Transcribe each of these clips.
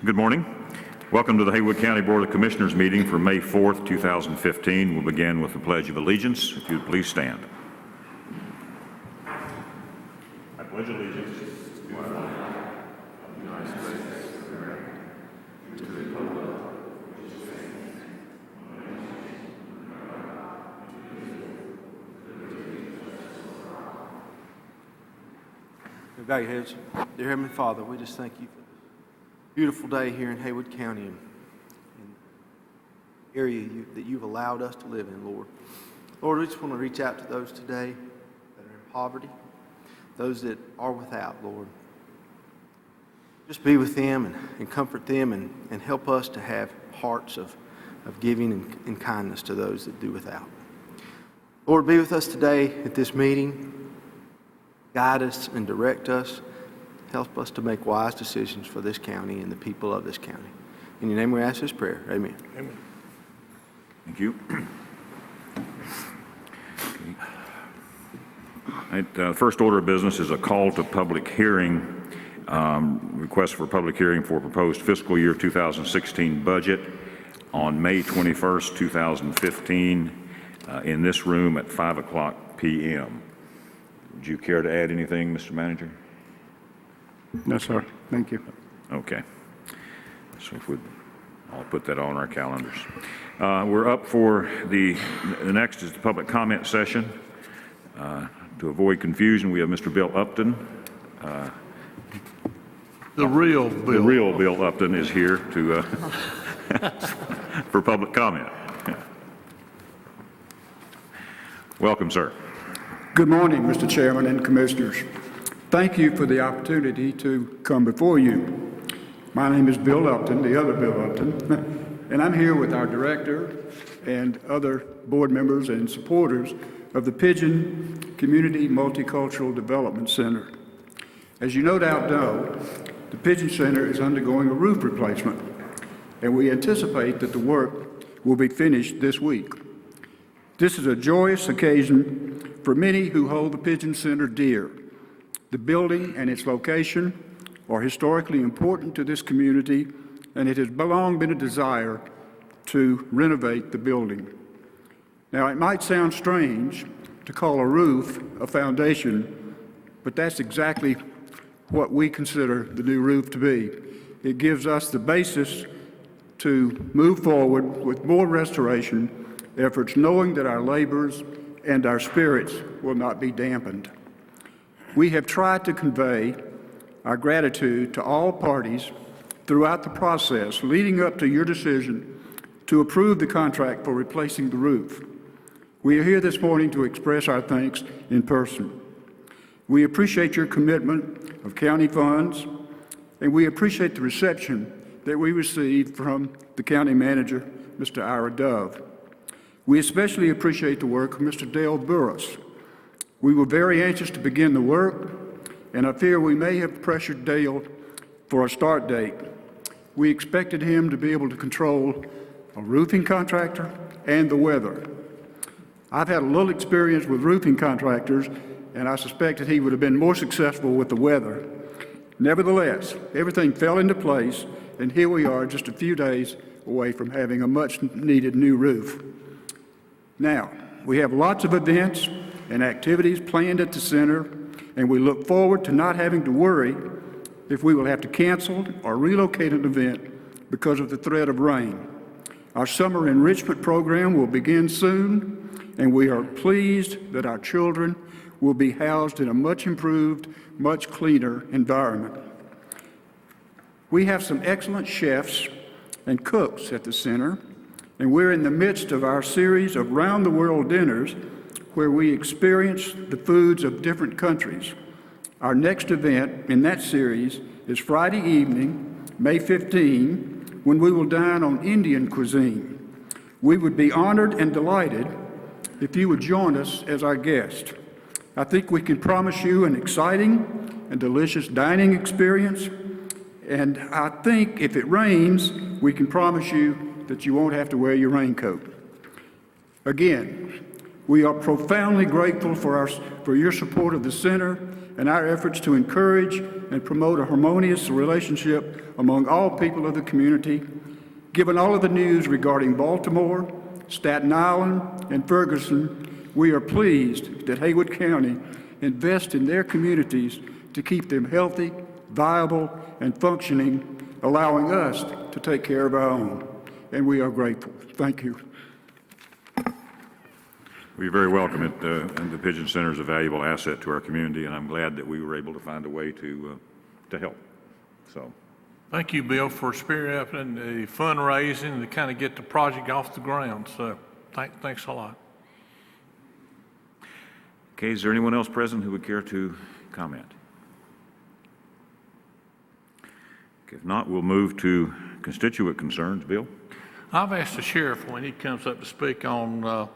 Good morning. Welcome to the Haywood County Board of Commissioners meeting for May 4th, 2015. We'll begin with the Pledge of Allegiance. If you would please stand. I pledge allegiance to the flag of the United States of America and to the republic which stands one nation under God, indivisible, with liberty and justice for all. Bow your heads. Dear Heavenly Father, we just thank you for this beautiful day here in Haywood County and the area that you've allowed us to live in, Lord. Lord, we just want to reach out to those today that are in poverty, those that are without, Lord. Just be with them and comfort them and help us to have hearts of giving and kindness to those that do without. Lord, be with us today at this meeting. Guide us and direct us. Help us to make wise decisions for this county and the people of this county. In your name we ask this prayer. Amen. Amen. Thank you. Okay. First order of business is a call to public hearing, request for public hearing for proposed fiscal year 2016 budget on May 21st, 2015 in this room at 5 o'clock p.m. Would you care to add anything, Mr. Manager? No, sir. Thank you. Okay. So if I'll put that on our calendars. We're up for the next is the public comment session. To avoid confusion, we have Mr. Bill Upton. The real Bill Upton is here to for public comment. Welcome, sir. Good morning, Mr. Chairman and Commissioners. Thank you for the opportunity to come before you. My name is Bill Upton, the other Bill Upton, and I'm here with our director and other board members and supporters of the Pigeon Community Multicultural Development Center. As you no doubt know, the Pigeon Center is undergoing a roof replacement, and we anticipate that the work will be finished this week. This is a joyous occasion for many who hold the Pigeon Center dear. The building and its location are historically important to this community, and it has long been a desire to renovate the building. Now, it might sound strange to call a roof a foundation, but that's exactly what we consider the new roof to be. It gives us the basis to move forward with more restoration efforts, knowing that our labors and our spirits will not be dampened. We have tried to convey our gratitude to all parties throughout the process leading up to your decision to approve the contract for replacing the roof. We are here this morning to express our thanks in person. We appreciate your commitment of county funds, and we appreciate the reception that we received from the county manager, Mr. Ira Dove. We especially appreciate the work of Mr. Dale Burris. We were very anxious to begin the work, and I fear we may have pressured Dale for a start date. We expected him to be able to control a roofing contractor and the weather. I've had a little experience with roofing contractors, and I suspected he would have been more successful with the weather. Nevertheless, everything fell into place, and here we are just a few days away from having a much-needed new roof. Now, we have lots of events and activities planned at the center, and we look forward to not having to worry if we will have to cancel or relocate an event because of the threat of rain. Our summer enrichment program will begin soon, and we are pleased that our children will be housed in a much improved, much cleaner environment. We have some excellent chefs and cooks at the center, and we're in the midst of our series of round-the-world dinners where we experience the foods of different countries. Our next event in that series is Friday evening, May 15, when we will dine on Indian cuisine. We would be honored and delighted if you would join us as our guest. I think we can promise you an exciting and delicious dining experience, and I think if it rains, we can promise you that you won't have to wear your raincoat. Again, We are profoundly grateful for your support of the center and our efforts to encourage and promote a harmonious relationship among all people of the community. Given all of the news regarding Baltimore, Staten Island, and Ferguson, we are pleased that Haywood County invests in their communities to keep them healthy, viable, and functioning, allowing us to take care of our own. And we are grateful. Thank you. We're very welcome it, and the Pigeon Center is a valuable asset to our community, and I'm glad that we were able to find a way to help. So, Thank you, Bill, for spearheading the fundraising to kind of get the project off the ground. So thanks a lot. okay, is there anyone else present who would care to comment? Okay, if not, we'll move to constituent concerns. Bill? I've asked the sheriff when he comes up to speak on the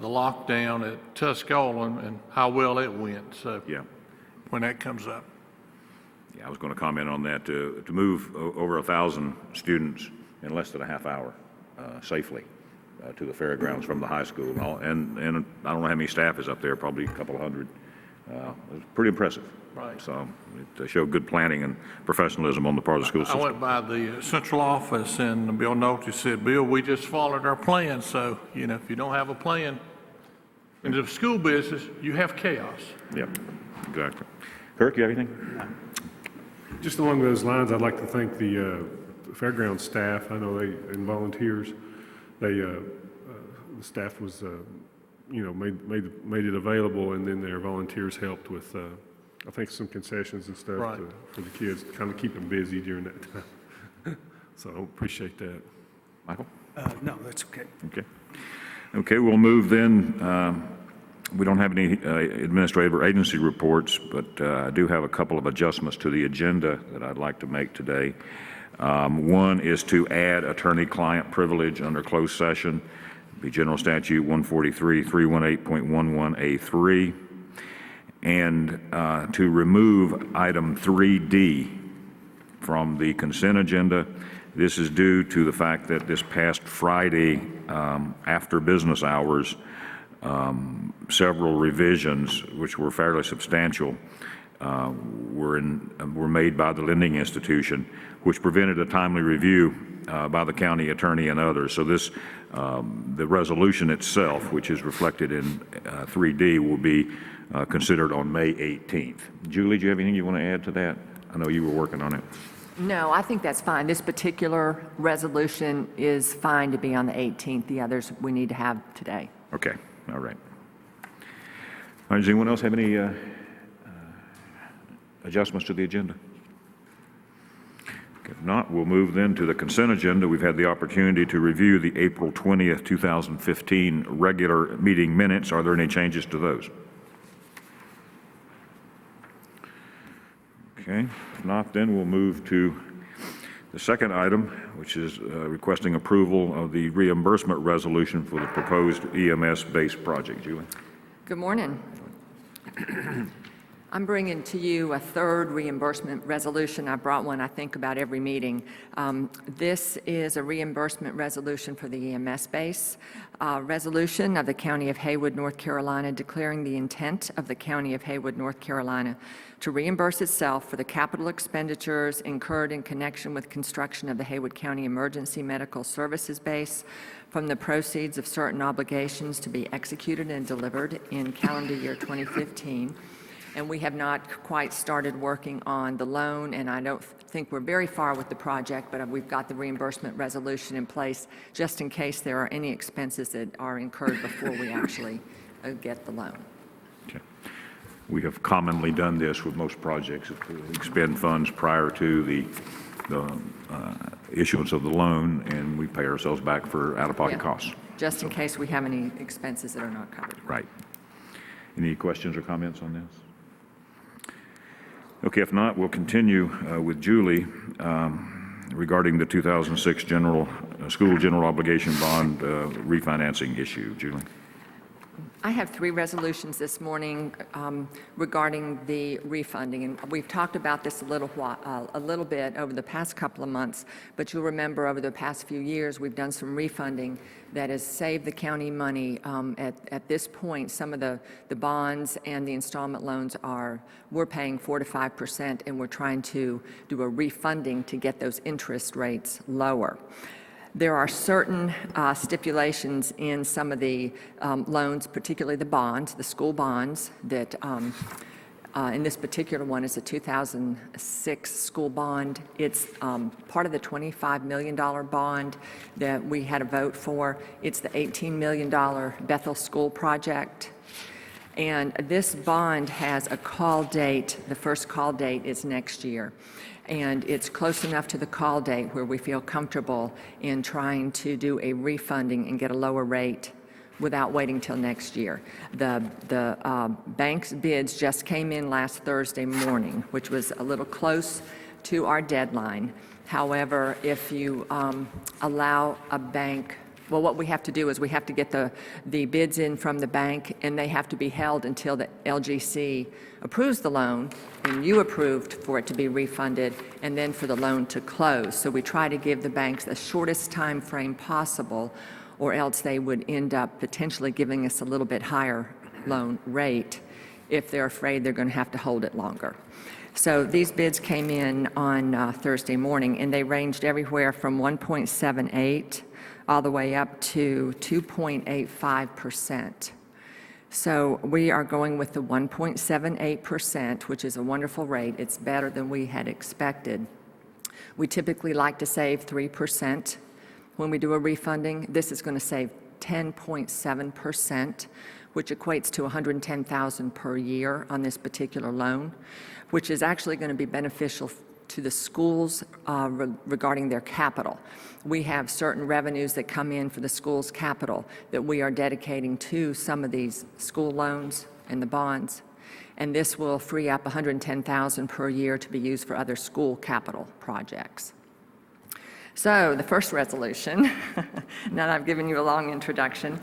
lockdown at Tuscola and how well it went. So Yeah. when that comes up. Yeah, I was going to comment on that. To move over 1,000 students in less than a half hour safely to the fairgrounds from the high school. And I don't know how many staff is up there, probably a couple of hundred. It was pretty impressive. Right. So it showed good planning and professionalism on the part of the school I system. went by the central office and Bill Nolte said, Bill, we just followed our plan. So, you know, if you don't have a plan in the school business, you have chaos. Yeah, exactly. Kirk, you have anything? Just along those lines, I'd like to thank the fairground staff. I know and volunteers. The staff was, made it available, and then their volunteers helped with, I think, some concessions and stuff Right. for the kids, to kind of keep them busy during that time. So I appreciate that. Michael? No, that's okay. Okay. Okay, we'll move then. We don't have any administrative or agency reports, but I do have a couple of adjustments to the agenda that I'd like to make today. One is to add attorney-client privilege under closed session, be General Statute 143-318.11A3, and to remove item 3D from the consent agenda. This is due to the fact that this past Friday, after business hours, several revisions, which were fairly substantial, were made by the lending institution, which prevented a timely review by the county attorney and others. So this, the resolution itself, which is reflected in 3D, will be considered on May 18th. Julie, do you have anything you want to add to that? I know you were working on it. No, I think that's fine. This particular resolution is fine to be on the 18th. The others we need to have today. Okay, all right. All right, does anyone else have any adjustments to the agenda? If not, we'll move then to the consent agenda. We've had the opportunity to review the April 20th, 2015 regular meeting minutes. Are there any changes to those? Okay, if not, then we'll move to the second item, which is requesting approval of the reimbursement resolution for the proposed EMS-based project. Julie? Good morning. I'm bringing to you a third reimbursement resolution. I brought one, I think, about every meeting. This is a reimbursement resolution for the EMS base. Resolution of the County of Haywood, North Carolina, declaring the intent of the County of Haywood, North Carolina, to reimburse itself for the capital expenditures incurred in connection with construction of the Haywood County Emergency Medical Services Base from the proceeds of certain obligations to be executed and delivered in calendar year 2015. And we have not quite started working on the loan, and I don't think we're very far with the project, but we've got the reimbursement resolution in place just in case there are any expenses that are incurred before we actually get the loan. Okay. We have commonly done this with most projects, expend funds prior to the issuance of the loan, and we pay ourselves back for out-of-pocket Yeah. costs. Just in case we have any expenses that are not covered. Right. Any questions or comments on this? Okay, if not, we'll continue with Julie regarding the 2006 school general obligation bond refinancing issue. Julie? I have three resolutions this morning regarding the refunding, and we've talked about this a little bit over the past couple of months, but you'll remember over the past few years we've done some refunding that has saved the county money. At this point, some of the bonds and the installment loans we're paying 4 to 5%, and we're trying to do a refunding to get those interest rates lower. There are certain stipulations in some of the loans, particularly the bonds, the school bonds, that in this particular one is a 2006 school bond. It's part of the $25 million bond that we had a vote for. It's the $18 million Bethel School project. And this bond has a call date. The first call date is next year. And it's close enough to the call date where we feel comfortable in trying to do a refunding and get a lower rate without waiting till next year. The bank's bids just came in last Thursday morning, which was a little close to our deadline. However, if you allow a bank, well, what we have to do is we have to get the bids in from the bank, and they have to be held until the LGC approves the loan, and you approved for it to be refunded, and then for the loan to close. So we try to give the banks the shortest time frame possible, or else they would end up potentially giving us a little bit higher loan rate if they're afraid they're going to have to hold it longer. So these bids came in on Thursday morning, and they ranged everywhere from 1.78 all the way up to 2.85%. So we are going with the 1.78%, which is a wonderful rate. It's better than we had expected. We typically like to save 3% when we do a refunding. This is going to save 10.7%, which equates to $110,000 per year on this particular loan, which is actually going to be beneficial to the schools regarding their capital. We have certain revenues that come in for the school's capital that we are dedicating to some of these school loans and the bonds, and this will free up $110,000 per year to be used for other school capital projects. So the first resolution, now that I've given you a long introduction,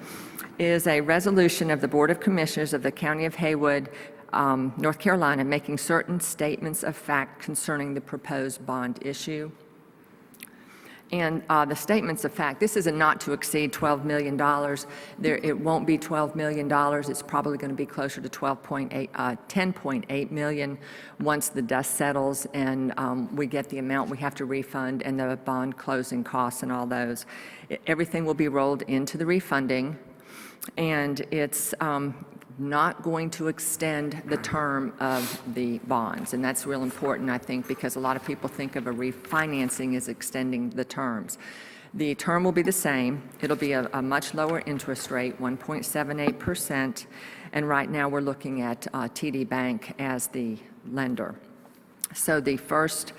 is a resolution of the Board of Commissioners of the County of Haywood, North Carolina, making certain statements of fact concerning the proposed bond issue. And the statements of fact, this is a not to exceed $12 million. It won't be $12 million. It's probably going to be closer to 10.8 million once the dust settles and we get the amount we have to refund and the bond closing costs and all those. Everything will be rolled into the refunding, and it's not going to extend the term of the bonds. And that's real important, I think, because a lot of people think of a refinancing as extending the terms. The term will be the same. It'll be a much lower interest rate, 1.78%, and right now we're looking at TD Bank as the lender. So the first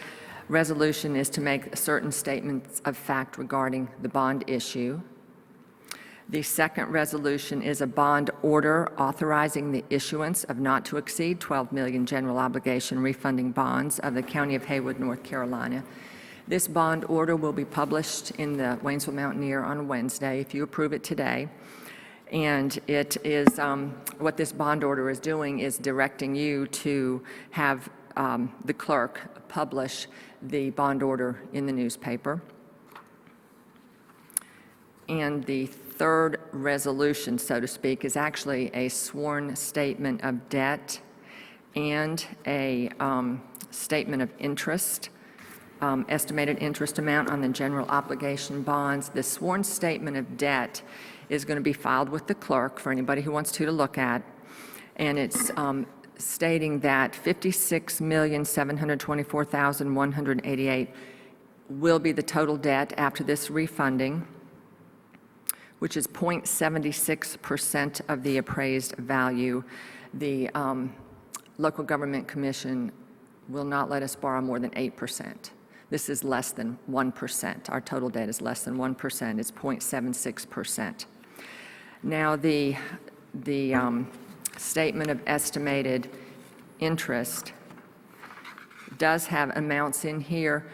resolution is to make certain statements of fact regarding the bond issue. The second resolution is a bond order authorizing the issuance of not to exceed 12 million general obligation refunding bonds of the County of Haywood, North Carolina. This bond order will be published in the Waynesville Mountaineer on Wednesday if you approve it today. And it is, what this bond order is doing is directing you to have the clerk publish the bond order in the newspaper. And the third resolution, so to speak, is actually a sworn statement of debt and a statement of interest, estimated interest amount on the general obligation bonds. The sworn statement of debt is going to be filed with the clerk for anybody who wants to look at, and it's stating that $56,724,188 will be the total debt after this refunding, which is 0.76% of the appraised value. The local government commission will not let us borrow more than 8%. This is less than 1%. Our total debt is less than 1%. It's 0.76%. Now, the statement of estimated interest does have amounts in here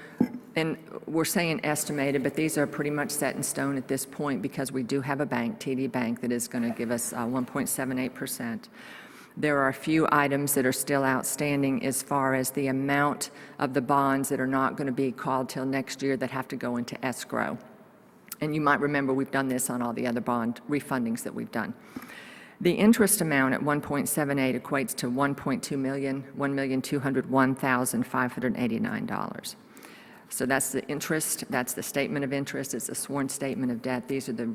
And we're saying estimated, but these are pretty much set in stone at this point because we do have a bank, TD Bank, that is going to give us 1.78%. There are a few items that are still outstanding as far as the amount of the bonds that are not going to be called till next year that have to go into escrow. And you might remember we've done this on all the other bond refundings that we've done. The interest amount at 1.78 equates to $1,201,589. So that's the interest, that's the statement of interest, it's a sworn statement of debt. These are the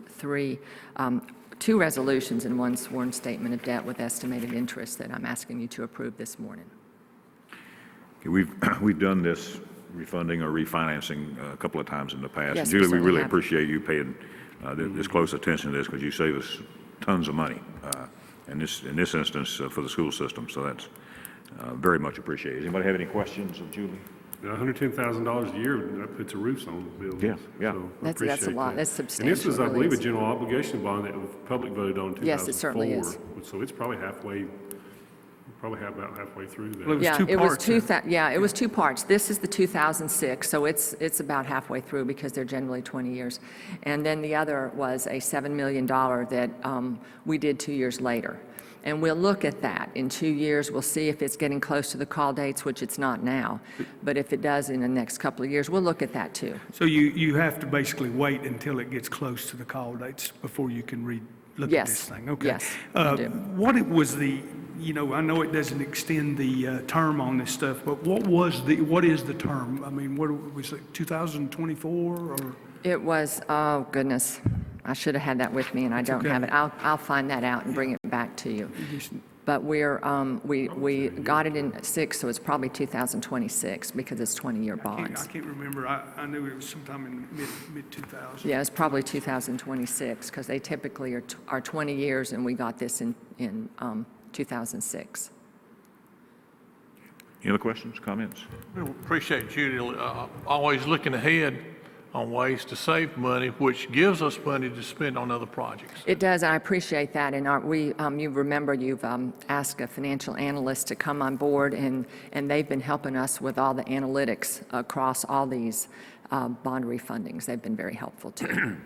two resolutions and one sworn statement of debt with estimated interest that I'm asking you to approve this morning. Okay, we've done this refunding or refinancing a couple of times in the past. Yes, And Julie, we certainly really have. appreciate you paying this close attention to this because you save us tons of money in this instance for the school system. So that's very much appreciated. Anybody have any questions of Julie? $110,000 a year, that puts a roof on buildings. Yeah. So I That's a appreciate lot. that. That's And this substantial, was, I it really believe, a is. general obligation bond that the public voted on in 2004. Yes, it certainly is. So it's probably halfway, about halfway through Well, it that. was Yeah, two it was parts, it was two parts. This is the 2006, so it's about halfway through because they're generally 20 years. And then the other was a $7 million that we did 2 years later. And we'll look at that. In 2 years, we'll see if it's getting close to the call dates, which it's not now. But if it does in the next couple of years, we'll look at that too. So you have to basically wait until it gets close to the call dates before you can look at this Yes, thing? Okay. yes, I do. What it was I know it doesn't extend the term on this stuff, but what is the term? I mean, what was it, 2024 or? It was, oh goodness, I should have had that with me and I don't okay. have it. I'll find that out and bring it back to you. But we got it in '6, so it's probably 2026 because it's 20-year I bonds. can't remember. I knew it was sometime in mid-2000. Yeah, it's probably 2026 because they typically are 20 years and we got this in 2006. Any other questions, comments? We appreciate Judy always looking ahead on ways to save money, which gives us money to spend on other projects. It does, and I appreciate that. And you remember you've asked a financial analyst to come on board, and they've been helping us with all the analytics across all these bond refundings. They've been very helpful too.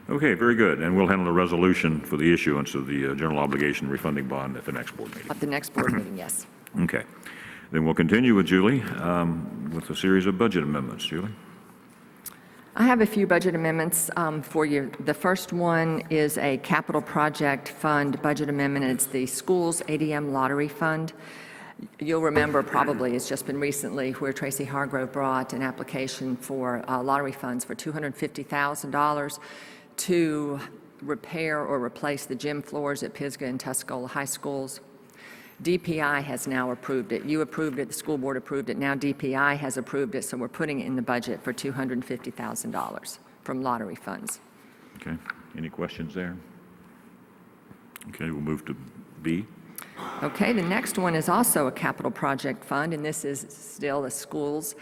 Okay, very good. And we'll handle a resolution for the issuance of the general obligation refunding bond at the next board meeting. At the next board meeting, yes. Okay. Then we'll continue with Julie with a series of budget amendments. Julie? I have a few budget amendments for you. The first one is a capital project fund budget amendment. It's the school's ADM lottery fund. You'll remember probably it's just been recently where Tracy Hargrove brought an application for lottery funds for $250,000 to repair or replace the gym floors at Pisgah and Tuscola High Schools. DPI has now approved it. You approved it, the school board approved it. Now DPI has approved it, so we're putting it in the budget for $250,000 from lottery funds. Okay. Any questions there? Okay, we'll move to B. Okay, the next one is also a capital project fund, and this is still the school's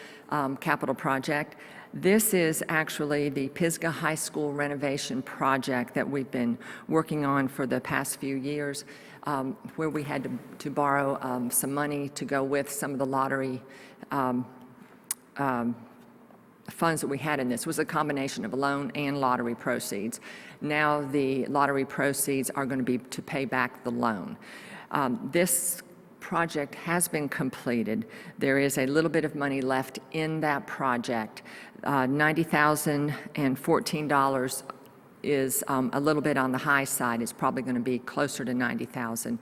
capital project. This is actually the Pisgah High School renovation project that we've been working on for the past few years, where we had to borrow some money to go with some of the lottery funds that we had in this. It was a combination of a loan and lottery proceeds. Now the lottery proceeds are going to be to pay back the loan. This project has been completed. There is a little bit of money left in that project. $90,014 is a little bit on the high side. It's probably going to be closer to $90,000.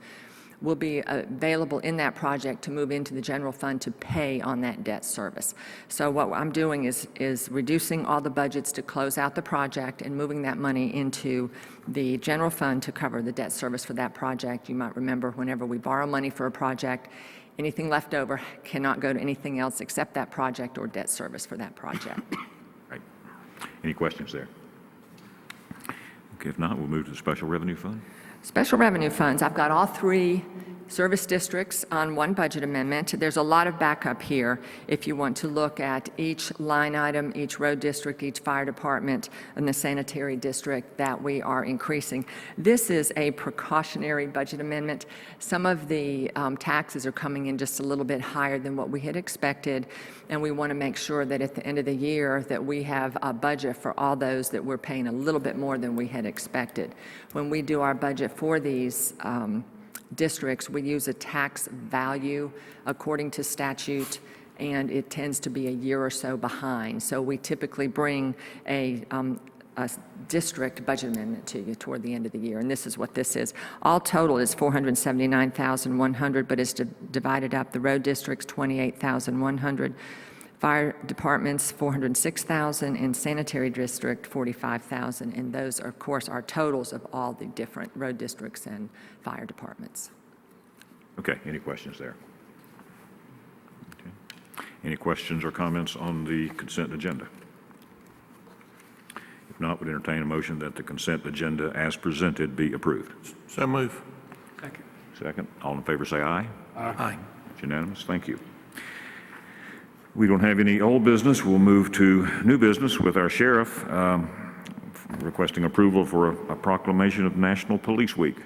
Will be available in that project to move into the general fund to pay on that debt service. So what I'm doing is reducing all the budgets to close out the project and moving that money into the general fund to cover the debt service for that project. You might remember whenever we borrow money for a project, anything left over cannot go to anything else except that project or debt service for that project. Right. Any questions there? Okay, if not, we'll move to the special revenue fund. Special revenue funds, I've got all three service districts on one budget amendment. There's a lot of backup here if you want to look at each line item, each road district, each fire department, and the sanitary district that we are increasing. This is a precautionary budget amendment. Some of the taxes are coming in just a little bit higher than what we had expected, and we want to make sure that at the end of the year that we have a budget for all those that we're paying a little bit more than we had expected. When we do our budget for these districts, we use a tax value according to statute, and it tends to be a year or so behind. So we typically bring a district budget amendment to you toward the end of the year, and this is what this is. All total is $479,100, but it's divided up. The road districts, $28,100. Fire departments, $406,000, and sanitary district, $45,000. And those, are, of course, are totals of all the different road districts and fire departments. Okay, any questions there? Okay. Any questions or comments on the consent agenda? If not, would entertain a motion that the consent agenda as presented be approved. So move. Second, all in favor say aye. Aye. It's unanimous. Thank you. We don't have any old business. We'll move to new business with our sheriff requesting approval for a proclamation of National Police Week.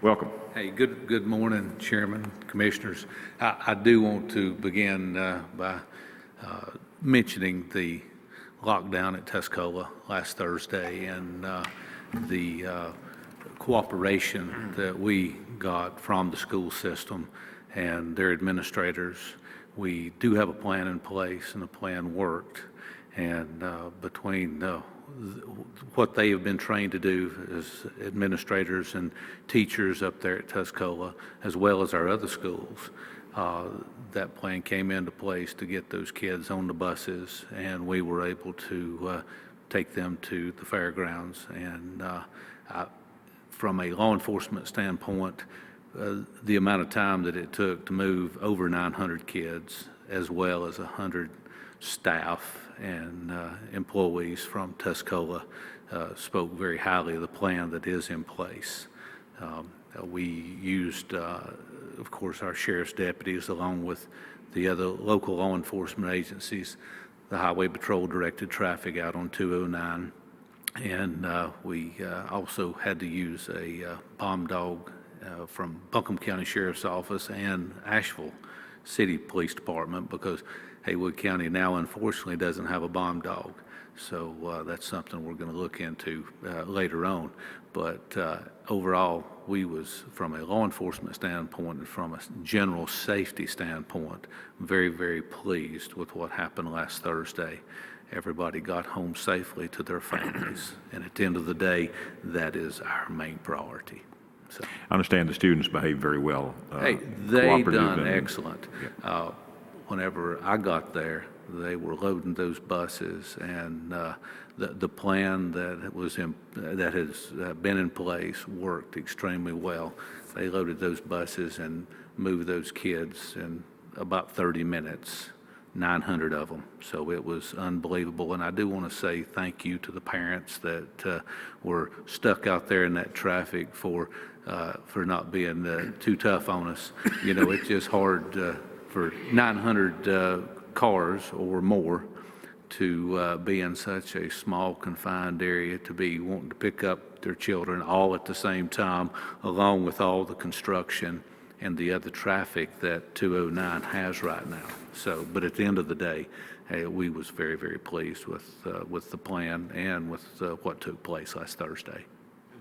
Welcome. Hey, good morning, Chairman, Commissioners. I do want to begin by mentioning the lockdown at Tuscola last Thursday and the cooperation that we got from the school system and their administrators. We do have a plan in place, and the plan worked. And between what they have been trained to do as administrators and teachers up there at Tuscola, as well as our other schools, that plan came into place to get those kids on the buses, and we were able to take them to the fairgrounds. And from a law enforcement standpoint, the amount of time that it took to move over 900 kids, as well as 100 staff and employees from Tuscola, spoke very highly of the plan that is in place. We used, of course, our sheriff's deputies along with the other local law enforcement agencies. The Highway Patrol directed traffic out on 209, and we also had to use a bomb dog from Buncombe County Sheriff's Office and Asheville City Police Department, because Haywood County now unfortunately doesn't have a bomb dog. So that's something we're going to look into later on. But overall, we was, from a law enforcement standpoint and from a general safety standpoint, very, very pleased with what happened last Thursday. Everybody got home safely to their families. And at the end of the day, that is our main priority. So, I understand the students behave very well. hey, they cooperative done and- excellent. Yeah. Whenever I got there, they were loading those buses, and the plan that has been in place worked extremely well. They loaded those buses and moved those kids in about 30 minutes, 900 of them. So it was unbelievable. And I do want to say thank you to the parents that were stuck out there in that traffic for not being too tough on us. You know, it's just hard for 900 cars or more to be in such a small confined area, to be wanting to pick up their children all at the same time, along with all the construction and the other traffic that 209 has right now. So, but at the end of the day, we was very, very pleased with the plan and with what took place last Thursday.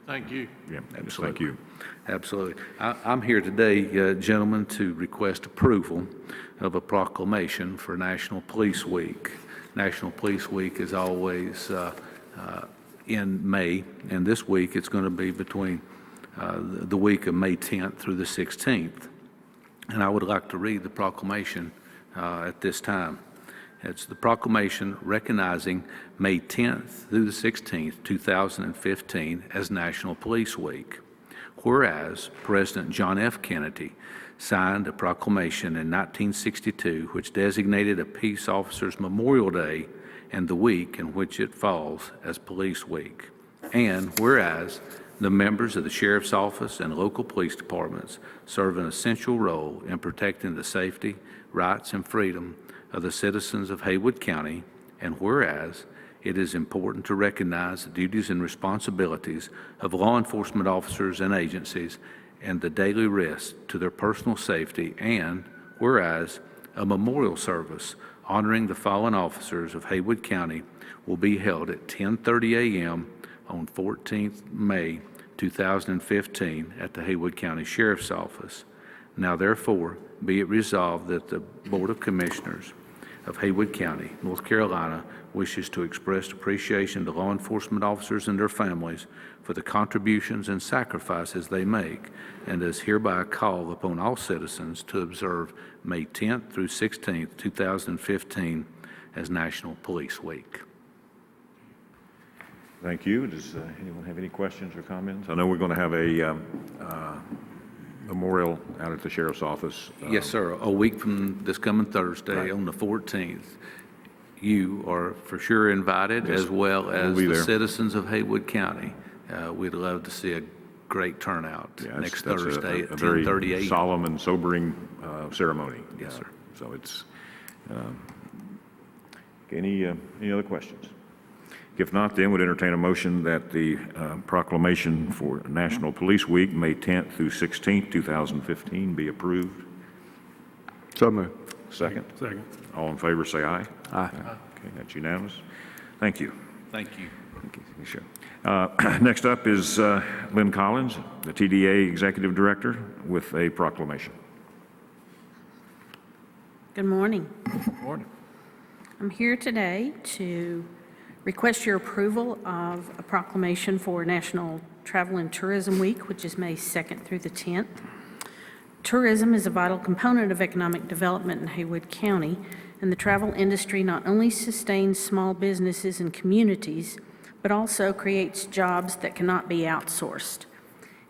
Thank you. Yeah, yes, Absolutely. thank you. Absolutely. I'm here today, gentlemen, to request approval of a proclamation for National Police Week. National Police Week is always in May, and this week it's going to be between the week of May 10th through the 16th. And I would like to read the proclamation at this time. It's the proclamation recognizing May 10th through the 16th, 2015 as National Police Week. Whereas President John F. Kennedy signed a proclamation in 1962 which designated a peace officer's Memorial Day and the week in which it falls as Police Week. And whereas The members of the Sheriff's Office and local police departments serve an essential role in protecting the safety, rights, and freedom of the citizens of Haywood County, and whereas it is important to recognize the duties and responsibilities of law enforcement officers and agencies and the daily risks to their personal safety, and whereas a memorial service honoring the fallen officers of Haywood County will be held at 10:30 a.m. on 14th May 2015 at the Haywood County Sheriff's Office. Now therefore, be it resolved that the Board of Commissioners of Haywood County, North Carolina, wishes to express appreciation to law enforcement officers and their families for the contributions and sacrifices they make, and does hereby call upon all citizens to observe May 10th through 16th, 2015 as National Police Week. Thank you. Does anyone have any questions or comments? I know we're going to have a memorial out at the Sheriff's Office. Yes, sir. A week from this coming Thursday, on the 14th. You are for sure invited, Yes, as well as we'll be the there. citizens of Haywood County. We'd love to see a great turnout Yeah, that's- next that's Thursday at a very 10:30 a.m. solemn and sobering ceremony. Yes, sir. So it's, any other questions? If not, then would entertain a motion that the proclamation for National Police Week, May 10th through 16th, 2015, be approved. So moved. Second. Second. All in favor, say aye. Aye. Okay, that's unanimous. Thank you. Thank you. Thank you. Sure. Next up is Lynn Collins, the TDA Executive Director, with a proclamation. Good morning. Morning. I'm here today to request your approval of a proclamation for National Travel and Tourism Week, which is May 2nd through the 10th. Tourism is a vital component of economic development in Haywood County, and the travel industry not only sustains small businesses and communities, but also creates jobs that cannot be outsourced.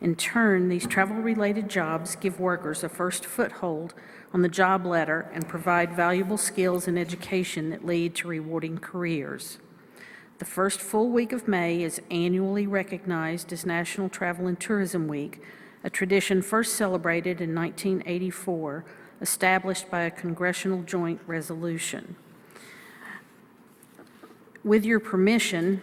In turn, these travel-related jobs give workers a first foothold on the job ladder and provide valuable skills and education that lead to rewarding careers. The first full week of May is annually recognized as National Travel and Tourism Week, a tradition first celebrated in 1984, established by a congressional joint resolution. With your permission,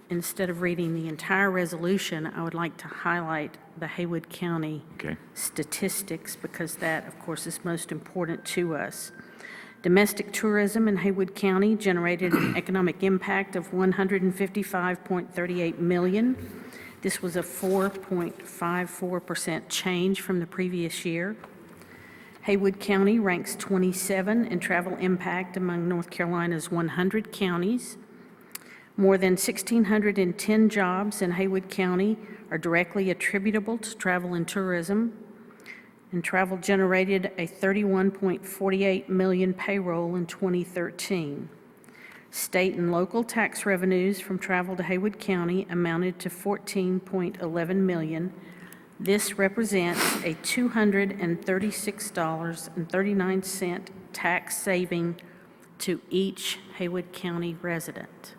instead of reading the entire resolution, I would like to highlight the Haywood County Okay. statistics, because that, of course, is most important to us. Domestic tourism in Haywood County generated an economic impact of $155.38 million. This was a 4.54% change from the previous year. Haywood County ranks 27 in travel impact among North Carolina's 100 counties. More than 1,610 jobs in Haywood County are directly attributable to travel and tourism, and travel generated a $31.48 million payroll in 2013. State and local tax revenues from travel to Haywood County amounted to $14.11 million. This represents a $236.39 tax saving to each Haywood County resident.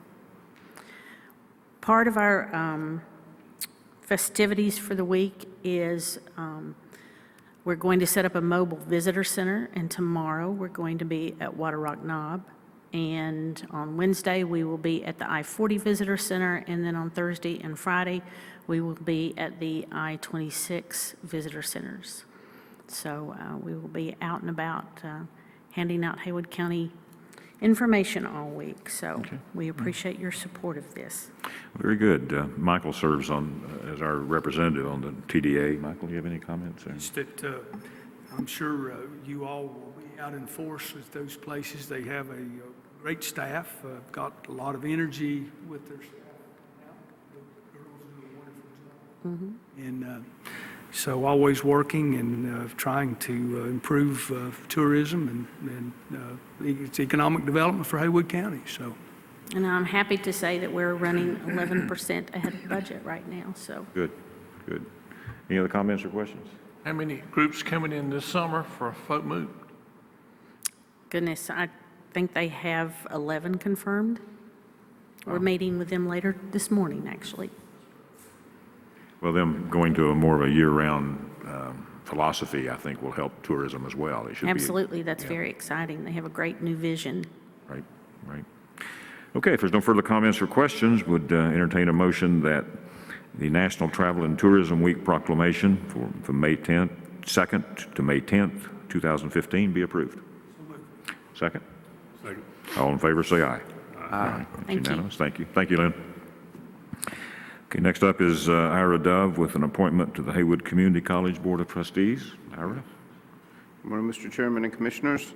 Part of our festivities for the week is we're going to set up a mobile visitor center, and tomorrow we're going to be at Water Rock Knob. And on Wednesday, we will be at the I-40 Visitor Center, and then on Thursday and Friday, we will be at the I-26 Visitor Centers. So we will be out and about handing out Haywood County information all week. So we appreciate your support of this. Very good. Michael serves on as our representative on the TDA. Michael, do you have any comments? It's that I'm sure you all will be out in force with those places. They have a great staff, got a lot of energy with their staff. The girls do a wonderful job. And so always working and trying to improve tourism and it's economic development for Haywood County. So. And I'm happy to say that we're running 11% ahead of budget right now. So Good, good. Any other comments or questions? How many groups coming in this summer for Folk Moot? goodness, I think they have 11 confirmed. We're meeting with them later this morning, actually. Well, them going to a more of a year-round philosophy, I think, will help tourism as well. It should be. Absolutely, that's very exciting. They have a great new vision. Right, right. Okay, if there's no further comments or questions, would entertain a motion that the National Travel and Tourism Week proclamation from May 10th, 2nd to May 10th, 2015 be approved. Second? Second. All in favor, say aye. Aye. That's Thank you. unanimous. Thank you. Thank you, Lynn. Okay, next up is Ira Dove with an appointment to the Haywood Community College Board of Trustees. Ira? Good morning, Mr. Chairman and Commissioners.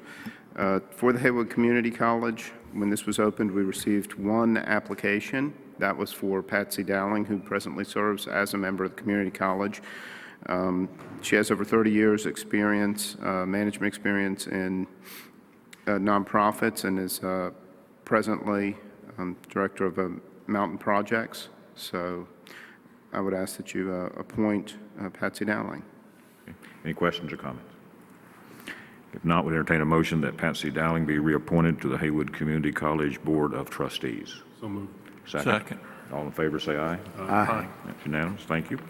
For the Haywood Community College, when this was opened, we received one application. That was for Patsy Dowling, who presently serves as a member of the community college. She has over 30 years experience, management experience in nonprofits, and is presently director of Mountain Projects. So I would ask that you appoint Patsy Dowling. Okay. Any questions or comments? If not, would entertain a motion that Patsy Dowling be reappointed to the Haywood Community College Board of Trustees. So moved. Second. All in favor, say aye. Aye. That's unanimous. Thank you.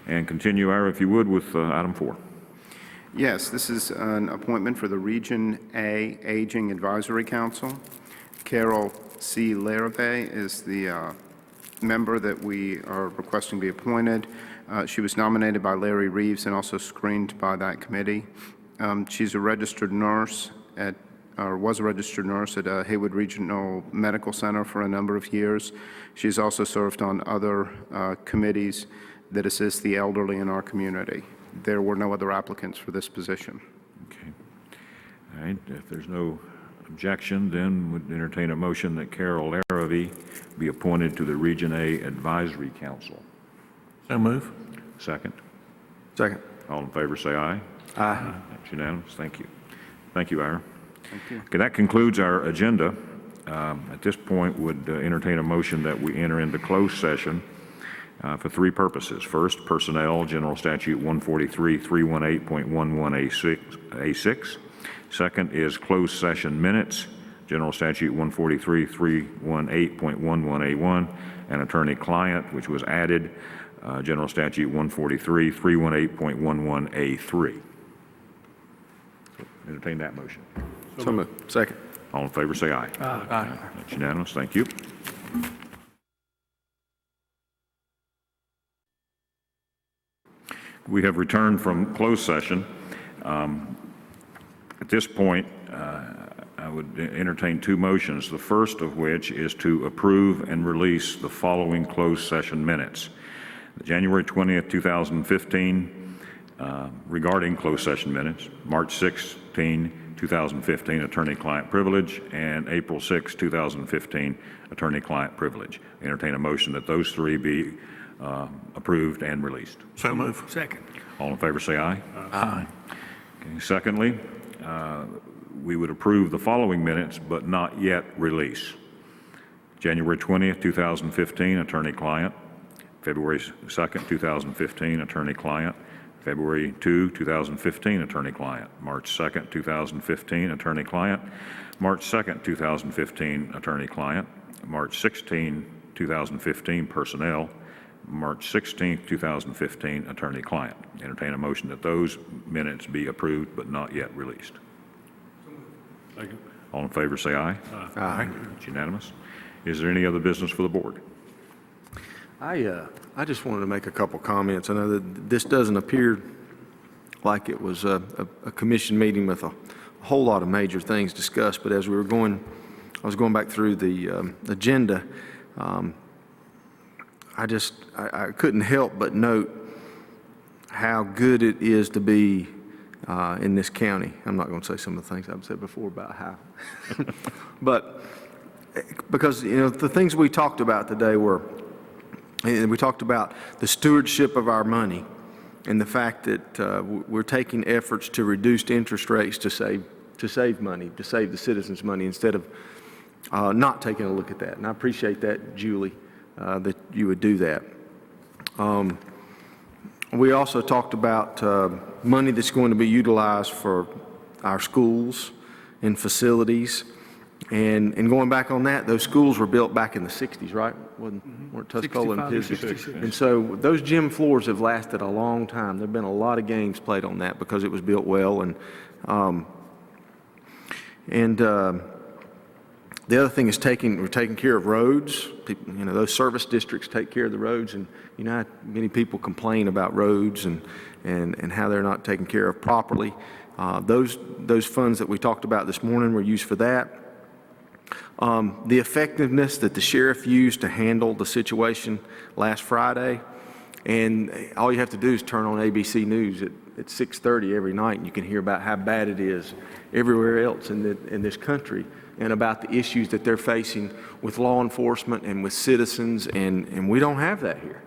And continue, Ira, if you would, with item 4. Yes, this is an appointment for the Region A Aging Advisory Council. Carol C. Larrabee is the member that we are requesting be appointed. She was nominated by Larry Reeves and also screened by that committee. She's a registered nurse was a registered nurse at Haywood Regional Medical Center for a number of years. She's also served on other committees that assist the elderly in our community. There were no other applicants for this position. Okay. All right. If there's no objection, then would entertain a motion that Carol Larrabee be appointed to the Region A Advisory Council. So move. Second. Second. All in favor, say aye. Aye. That's unanimous. Thank you. Thank you, Ira. Thank you. Okay, that concludes our agenda. At this point, would entertain a motion that we enter into closed session for 3 purposes. First, personnel, General Statute 143, 318.11A6. Second is closed session minutes, General Statute 143, 318.11A1, and attorney-client, which was added, General Statute 143, 318.11A3. Entertain that motion. So moved. Second. All in favor, say aye. Aye. That's unanimous. Thank you. We have returned from closed session. At this point, I would entertain 2 motions, the first of which is to approve and release the following closed session minutes. The January 20th, 2015, regarding closed session minutes, March 16, 2015, attorney-client privilege, and April 6, 2015, attorney-client privilege. Entertain a motion that those 3 be approved and released. So move. Second. All in favor, say aye. Aye. Okay. Secondly, we would approve the following minutes, but not yet release. January 20th, 2015, attorney-client. February 2nd, 2015, attorney-client. February 2, 2015, attorney-client. March 2nd, 2015, attorney-client. March 2nd, 2015, attorney-client. March 16, 2015, personnel. March 16, 2015, attorney-client. Entertain a motion that those minutes be approved but not yet released. Second. All in favor, say aye. Aye. It's unanimous. Is there any other business for the board? I just wanted to make a couple comments. I know that this doesn't appear like it was a commission meeting with a whole lot of major things discussed, but as we were I was going back through the agenda, I couldn't help but note how good it is to be in this county. I'm not going to say some of the things I've said before about how, but because, you know, the things we talked about today were, and we talked about the stewardship of our money and the fact that we're taking efforts to reduce interest rates to save money, to save the citizens money instead of not taking a look at that. And I appreciate that, Julie, that you would do that. We also talked about money that's going to be utilized for our schools and facilities. And going back on that, those schools were built back in the 60s, right? Weren't Tuscola and 65 or Pisgah? 66. And so those gym floors have lasted a long time. There've been a lot of games played on that because it was built well. The other thing is we're taking care of roads. People, those service districts take care of the roads, and how many people complain about roads and how they're not taken care of properly. Those funds that we talked about this morning were used for that. The effectiveness that the sheriff used to handle the situation last Friday, and all you have to do is turn on ABC News at 6:30 every night, and you can hear about how bad it is everywhere else in this country, and about the issues that they're facing with law enforcement and with citizens, and we don't have that here.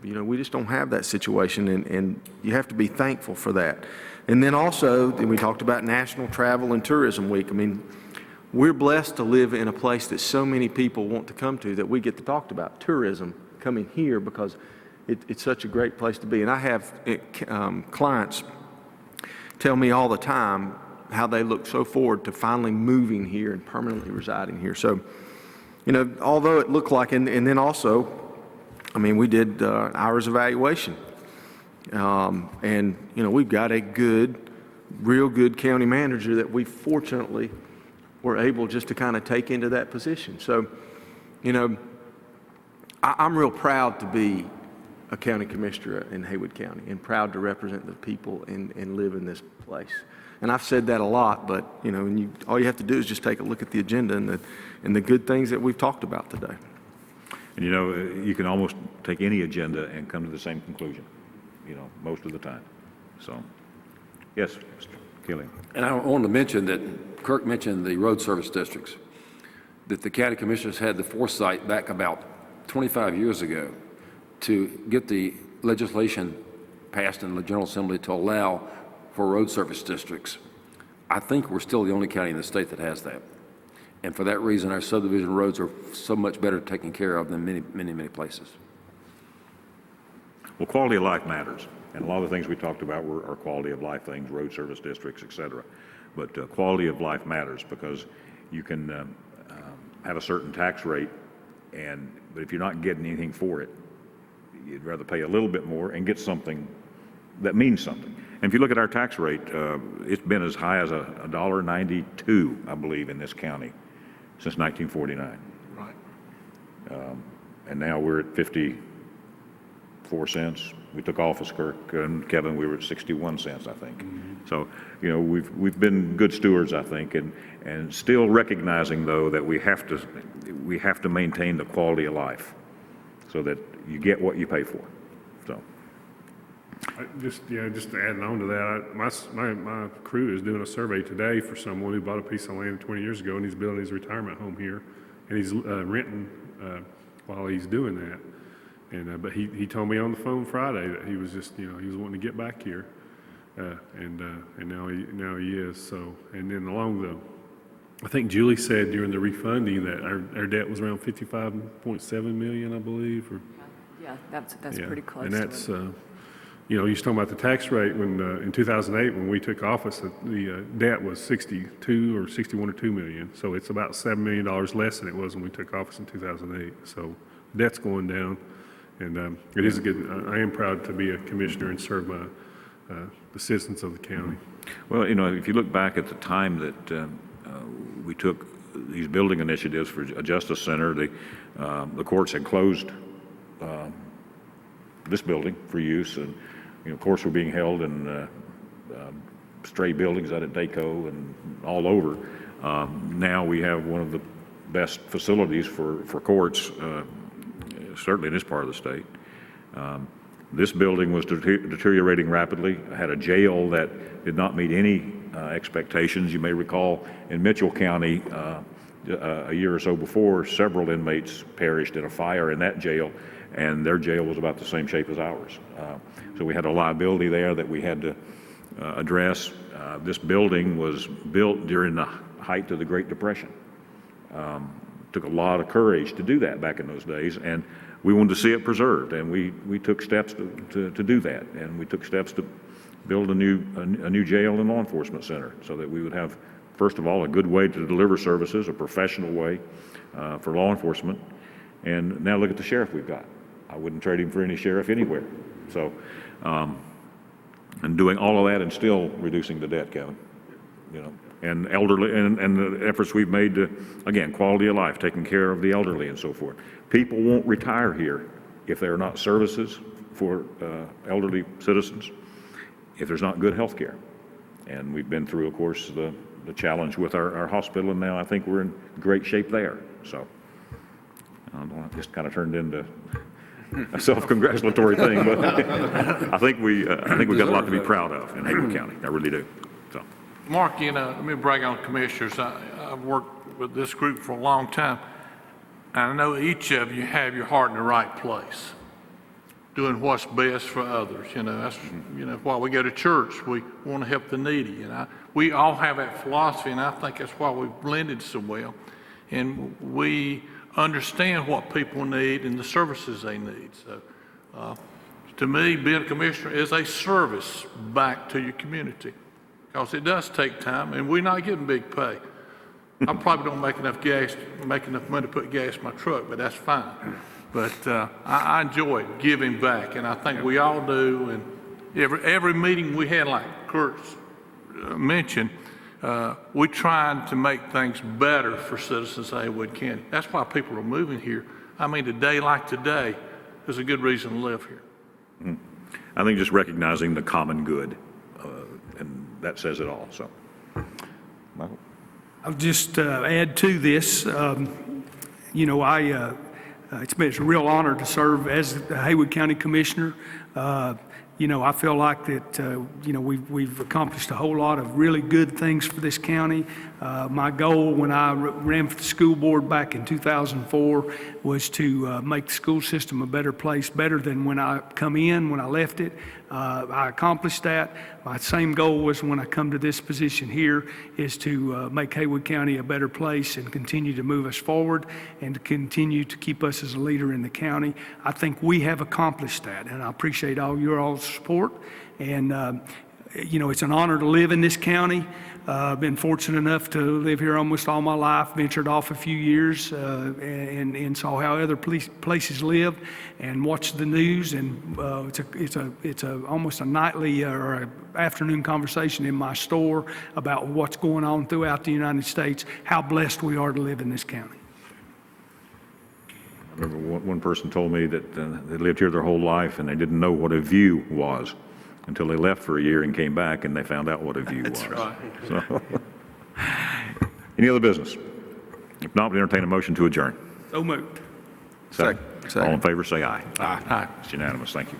We just don't have that situation, and you have to be thankful for that. And then also, we talked about National Travel and Tourism Week. We're blessed to live in a place that so many people want to come to, that we get to talk about tourism coming here, because it's such a great place to be. And I have clients tell me all the time how they look so forward to finally moving here and permanently residing here. So, although it looked like, and then also, we did hours evaluation. And we've got a real good county manager that we fortunately were able just to kind of take into that position. So, I'm real proud to be a county commissioner in Haywood County, and proud to represent the people and live in this place. And I've said that a lot, but all you have to do is just take a look at the agenda and the good things that we've talked about today. And you can almost take any agenda and come to the same conclusion, most of the time. So, yes, Mr. Killian. And I wanted to mention that Kirk mentioned the road service districts, that the county commissioners had the foresight back about 25 years ago to get the legislation passed in the General Assembly to allow for road service districts. I think we're still the only county in the state that has that. And for that reason, our subdivision roads are so much better taken care of than many places. Well, quality of life matters. And a lot of the things we talked about are quality of life things, road service districts, et cetera. But quality of life matters, because you can have a certain tax rate, but if you're not getting anything for it, you'd rather pay a little bit more and get something that means something. And if you look at our tax rate, it's been as high as $1.92, I believe, in this county since 1949. Right. And now we're at 54 cents. We took office, Kirk and Kevin, we were at 61 cents, I think. Mm-hmm. So, we've been good stewards, I think, and still recognizing, though, that we have to maintain the quality of life so that you get what you pay for. So. Just adding on to that, my crew is doing a survey today for someone who bought a piece of land 20 years ago, and he's building his retirement home here, and he's renting while he's doing that. And but he told me on the phone Friday that he was just he was wanting to get back here, and now he is. So, and then I think Julie said during the refunding that our debt was around 55.7 million, I believe. Yeah, that's pretty close. And that's you're talking about the tax rate when in 2008 when we took office, the debt was 62 or 61 or 2 million. So it's about $7 million less than it was when we took office in 2008. So debt's going down. And it is a good, I am proud to be a commissioner and serve the citizens of the county. Well, if you look back at the time that we took these building initiatives for a justice center, the courts had closed this building for use, and courts were being held in stray buildings out at Daco and all over. Now we have one of the best facilities for courts, certainly in this part of the state. This building was deteriorating rapidly. I had a jail that did not meet any expectations. You may recall in Mitchell County a year or so before, several inmates perished in a fire in that jail, and their jail was about the same shape as ours. So we had a liability there that we had to address. This building was built during the height of the Great Depression. Took a lot of courage to do that back in those days, and we wanted to see it preserved, and we took steps to do that, and we took steps to build a new jail and law enforcement center so that we would have first of all, a good way to deliver services, a professional way for law enforcement. And now look at the sheriff we've got. I wouldn't trade him for any sheriff anywhere. So, and doing all of that and still reducing the debt, Kevin, you know, and elderly, and the efforts we've made to, again, quality of life, taking care of the elderly and so forth. People won't retire here if there are not services for elderly citizens, if there's not good health care. And we've been through, of course, the challenge with our hospital, and now I think we're in great shape there. So it just kind of turned into a self-congratulatory thing, but I think we've got a lot to be proud of in Haywood County. I really do. So, Mark, you know, let me brag on commissioners. I've worked with this group for a long time. I know each of you have your heart in the right place, doing what's best for others. You know, that's, you know, while we go to church, we want to help the needy. And we all have that philosophy, and I think that's why we've blended so well. And we understand what people need and the services they need. So to me, being a commissioner is a service back to your community, because it does take time, and we're not getting big pay. I probably don't make enough money to put gas in my truck, but that's fine. But I enjoy giving back, and I think we all do. And every meeting we had, like Kurt mentioned, we're trying to make things better for citizens of Haywood County. That's why people are moving here. I mean, today like today is a good reason to live here. I think just recognizing the common good, and that says it all. So, Michael? I'll just add to this. You know, it's a real honor to serve as the Haywood County Commissioner. You know, I feel like that, you know, we've accomplished a whole lot of really good things for this county. My goal when I ran for the school board back in 2004 was to make the school system a better place, better than when I left it. I accomplished that. My same goal was when I come to this position here is to make Haywood County a better place and continue to move us forward and to continue to keep us as a leader in the county. I think we have accomplished that, and I appreciate your all's support. And you know, it's an honor to live in this county. I've been fortunate enough to live here almost all my life, ventured off a few years and saw how other places live and watched the news. And it's almost a nightly or an afternoon conversation in my store about what's going on throughout the United States, how blessed we are to live in this county. I remember one person told me that they lived here their whole life and they didn't know what a view was until they left for a year and came back and they found out what a view was. That's right. So, any other business? If not, we entertain a motion to adjourn. So moved. Second. Second. All in favor, say aye. Aye. It's unanimous. Thank you.